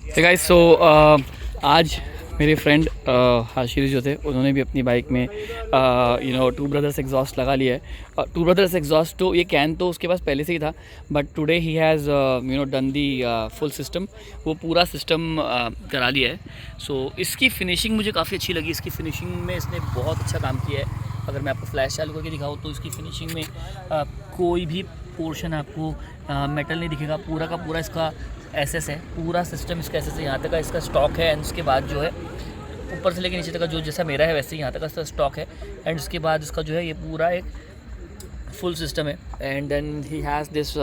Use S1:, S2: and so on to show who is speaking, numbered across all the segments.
S1: तो गाइस आज मेरे फ्रेंड हाशिर जो थे उन्होंने भी अपनी बाइक में टू ब्रदर्स एग्जॉस्ट लगा लिया है। टू ब्रदर्स एग्जॉस्ट तो ये कैन तो उसके पास पहले से ही था, but today he has done the full system. वो पूरा सिस्टम करा लिया है। सो इसकी फिनिशिंग मुझे काफ़ी अच्छी लगी। इसकी फिनिशिंग में इसने बहुत अच्छा काम किया है। अगर मैं आपको फ्लैश चालू करके दिखाऊँ तो इसकी फिनिशिंग में कोई भी पोर्शन आपको मेटल नहीं दिखेगा। पूरा का पूरा इसका एसएस है, पूरा सिस्टम इसका एसएस है। यहाँ तक का इसका स्टॉक है एंड उसके बाद जो है ऊपर से लेकर नीचे तक का जो जैसा मेरा है वैसे ही यहाँ तक का इसका स्टॉक है। एंड उसके बाद इसका जो है ये पूरा एक फुल सिस्टम है। And then he has this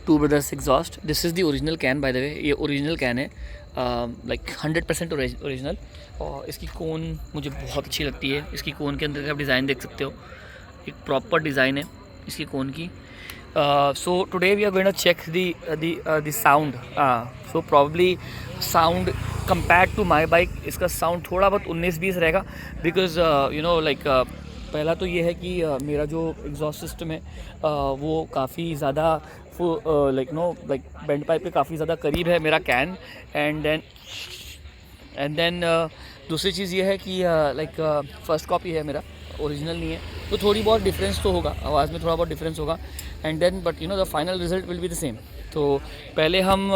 S1: two brothers exhaust. This is the original can by the way. ये ओरिजिनल कैन है, लाइक 100% ओरिजिनल। और इसकी कोन मुझे बहुत अच्छी लगती है। इसकी कोन के अंदर का आप डिज़ाइन देख सकते हो, एक प्रॉपर डिज़ाइन है इसकी कोन की। So today we are going to check the sound. So probably sound compared to my bike, इसका साउंड थोड़ा बहुत 19-20 रहेगा। बिकॉज पहला तो ये है कि मेरा जो एग्जॉस्ट सिस्टम है वो काफ़ी ज़्यादा बेंड पाइप के काफ़ी ज़्यादा करीब है मेरा कैन। एंड देन दूसरी चीज़ ये है कि फर्स्ट कॉपी है मेरा, ओरिजिनल नहीं है, तो थोड़ी बहुत डिफरेंस तो होगा, आवाज़ में थोड़ा बहुत डिफरेंस होगा। And then but the final result will be the same. तो पहले हम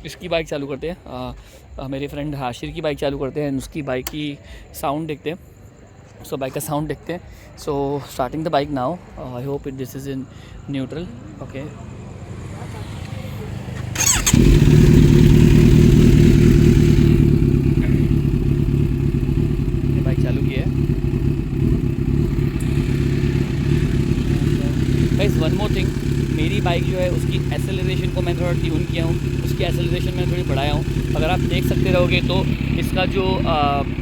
S1: इसकी बाइक चालू करते हैं, मेरे फ्रेंड हाशिर की बाइक चालू करते हैं, उसकी बाइक की साउंड देखते हैं। सो बाइक का साउंड देखते हैं। So starting the bike now. I hope it this is in neutral. Okay, bike चालू की है। गाइस वन मोर थिंग, मेरी बाइक जो है उसकी एसेलरेशन को मैं थोड़ा ट्यून किया हूँ, उसकी एसेलरेशन मैंने थोड़ी बढ़ाया हूँ। अगर आप देख सकते रहोगे तो इसका जो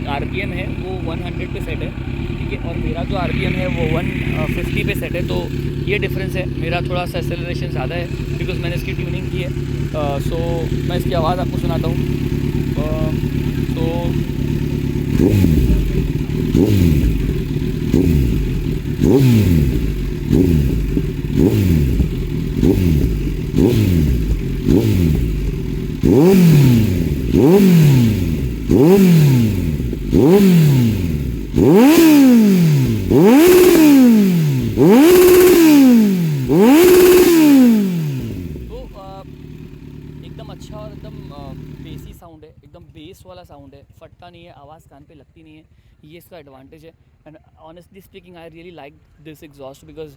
S1: आरपीएम है वो 100 पे सेट है, ठीक है, और मेरा जो आरपीएम है वो 150 पे सेट है। तो ये डिफरेंस है, मेरा थोड़ा सा एसेलरेशन ज़्यादा है बिकॉज मैंने इसकी ट्यूनिंग की है। सो मैं इसकी आवाज़ आपको सुनाता हूँ। एकदम अच्छा और एकदम बेसी साउंड है, एकदम बेस वाला साउंड है, फटता नहीं है, आवाज़ कान पे लगती नहीं है। ये इसका एडवांटेज है। And honestly speaking I really like this exhaust because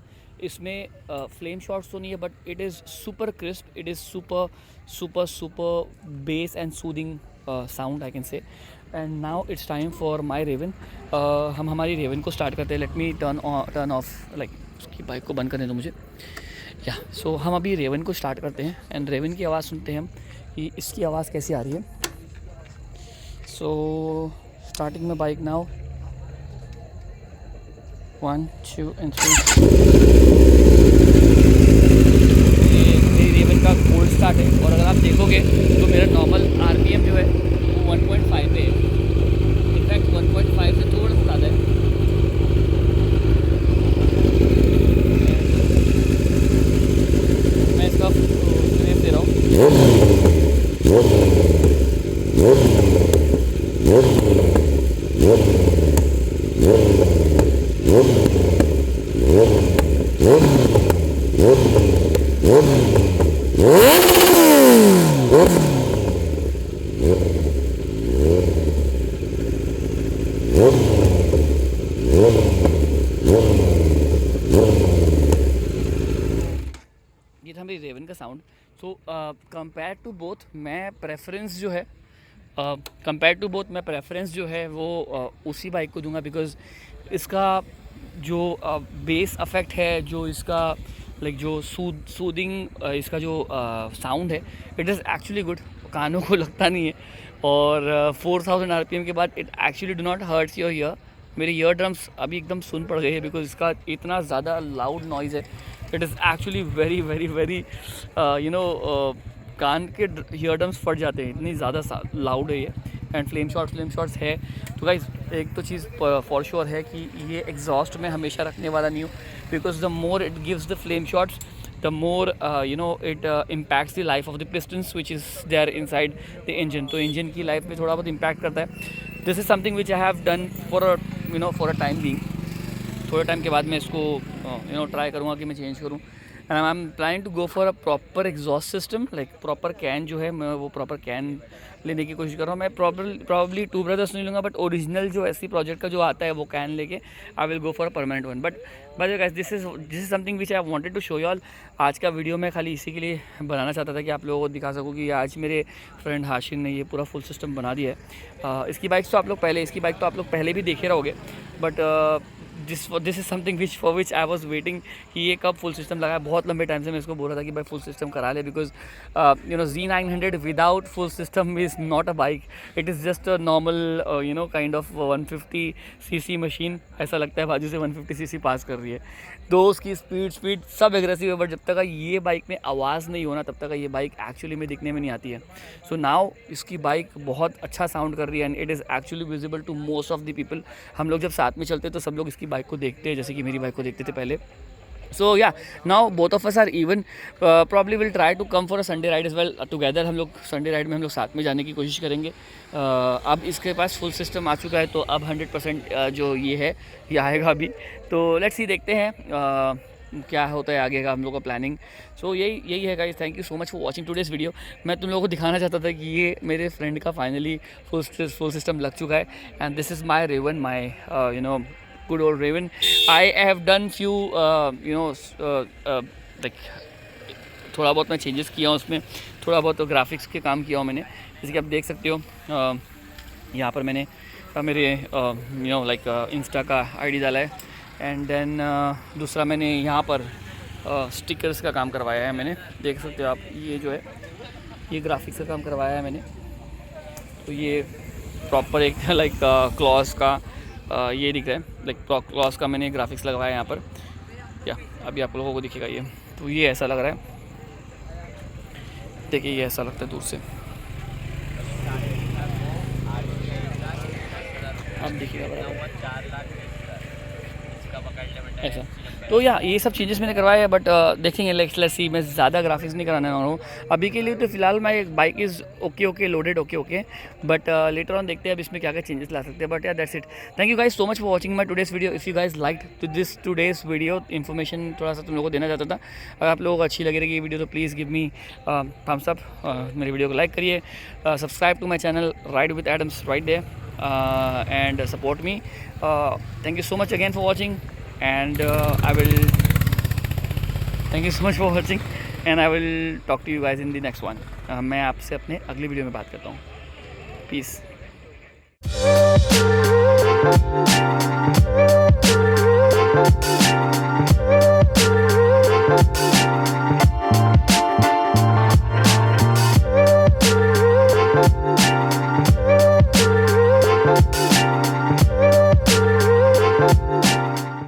S1: इसमें फ्लेम शॉट्स तो नहीं है, but it is super crisp, it is super super super bass and soothing sound I can say. And now it's time for my Raven. हम हमारी Raven को start करते हैं। Let me turn off उसकी bike को बंद करने दो मुझे। सो हम अभी रेवन को स्टार्ट करते हैं एंड रेवन की आवाज़ सुनते हैं हम कि इसकी आवाज़ कैसी आ रही है। सो स्टार्टिंग में बाइक नाउ, 1 2 and 3। ये मेरी रेवन का कोल्ड स्टार्ट है और अगर आप देखोगे तो मेरा नॉर्मल आरपीएम जो है वो 1.5 पे है। इनफैक्ट 1.5 से थोड़ा सा ज़्यादा है। मैं इसका स्नेप दे रहा हूँ। ये था मेरी रेवन का sound. So compare to both मैं प्रेफरेंस जो है जो है वो उसी बाइक को दूंगा बिकॉज इसका जो बेस अफेक्ट है, जो इसका जो सूदिंग इसका जो साउंड है, इट इज़ एक्चुअली गुड, कानों को लगता नहीं है। और 4000 आरपीएम के बाद it actually do not hurts your ear. मेरे ईयर ड्रम्स अभी एकदम सुन पड़ गए हैं बिकॉज इसका इतना ज़्यादा लाउड नॉइज़ है। It is actually very very very कान के ईयर ड्रम्स फट जाते हैं, इतनी ज़्यादा लाउड है ये। एंड फ्लेम शॉट्स है। तो गाइस एक तो चीज़ फॉर श्योर है कि ये एग्जॉस्ट में हमेशा रखने वाला नहीं हूँ because the more it gives the flame shots, the the more it impacts the life of the pistons which is there inside the engine. तो engine की life पे थोड़ा बहुत impact करता है. This is something which I have done for a time being. थोड़े time के बाद मैं इसको ट्राई करूँगा कि मैं चेंज करूँ. And I am planning to go for a proper exhaust system, like proper can जो है, मैं वो प्रॉपर कैन लेने की कोशिश कर रहा हूँ. मैं प्रॉब्ली टू ब्रदर्स नहीं लूँगा, बट ओरिजिनल जो ऐसी प्रोजेक्ट का जो आता है वो कैन लेके I will go for a permanent one. But guys this is something which I wanted to show you all. आज का वीडियो मैं खाली इसी के लिए बनाना चाहता था कि आप लोगों को दिखा सकूँ कि आज मेरे फ्रेंड हाशिर ने ये पूरा फुल सिस्टम बना दिया है. इसकी बाइक तो आप लोग पहले भी देखे रहोगे, but this is something for which I was waiting कि ये कब फुल सिस्टम लगा है. बहुत लंबे टाइम से मैं इसको बोल रहा था कि भाई फुल सिस्टम करा ले, because Z900 without full system is not a bike. It is just a normal kind of 150cc machine. ऐसा लगता है बाजू से 150cc पास कर रही है. तो उसकी स्पीड सब एग्रेसिव है, बट जब तक ये बाइक में आवाज़ नहीं होना तब तक ये बाइक एक्चुअली में दिखने में नहीं आती है. सो नाउ इसकी बाइक बहुत अच्छा साउंड कर रही है and it is actually visible to most of the people. हम लोग जब साथ में चलते हैं तो सब लोग इसकी बाइक को देखते हैं, जैसे कि मेरी बाइक को देखते थे पहले. So yeah, now both of us are even. Probably will try to come for a Sunday ride as well together. हम लोग Sunday ride में हम लोग साथ में जाने की कोशिश करेंगे. अब इसके पास फुल सिस्टम आ चुका है, तो अब 100% जो ये है ये आएगा अभी. तो लेट्स सी, देखते हैं क्या होता है आगे का हम लोग का प्लानिंग. सो यही है guys. Thank you so much for watching today's video. मैं तुम लोगों को दिखाना चाहता था कि ये मेरे फ्रेंड का फाइनली फुल सिस्टम लग चुका है. And this is my Raven, my good old Raven. I have done few like थोड़ा बहुत मैं चेंजेस किया हूँ उसमें, थोड़ा बहुत ग्राफिक्स के काम किया हूँ मैंने. जैसे कि आप देख सकते हो यहाँ पर मैंने मेरे लाइक इंस्टा का आईडी डाला है. एंड देन दूसरा मैंने यहाँ पर स्टिकर्स का काम करवाया है मैंने. देख सकते हो आप, ये जो है ये ग्राफिक्स का काम करवाया है मैंने. तो ये प्रॉपर एक लाइक क्लॉज का ये दिख रहा है, लाइक क्लॉस का मैंने ग्राफिक्स लगवाया है यहाँ पर. या अभी आप लोगों को दिखेगा ये. तो ये ऐसा लग रहा है, देखिए ये ऐसा लगता है दूर से. आप देखिएगा बराबर ऐसा. तो या ये सब चेंजेस मैंने करवाया है, बट देखेंगे लेट्स सी. मैं ज़्यादा ग्राफिक्स नहीं कराने वाला हूँ अभी के लिए. तो फिलहाल my bike is okay loaded okay. But later on देखते हैं अब इसमें क्या क्या चेंजेस ला सकते हैं. बट या that's it. Thank you guys so much for watching my today's video. If you guys like this today's video, information थोड़ा सा तुम लोगों को देना चाहता था. अगर आप लोगों को अच्छी लग रही है ये वीडियो तो please give me thumbs up. मेरे वीडियो को लाइक करिए, subscribe to my channel ride with Adams right there, and support me. Thank you so much again for watching. And I will thank you so much for watching and I will talk to you guys in the next one. मैं आपसे अपने अगली video में बात करता हूँ. Peace.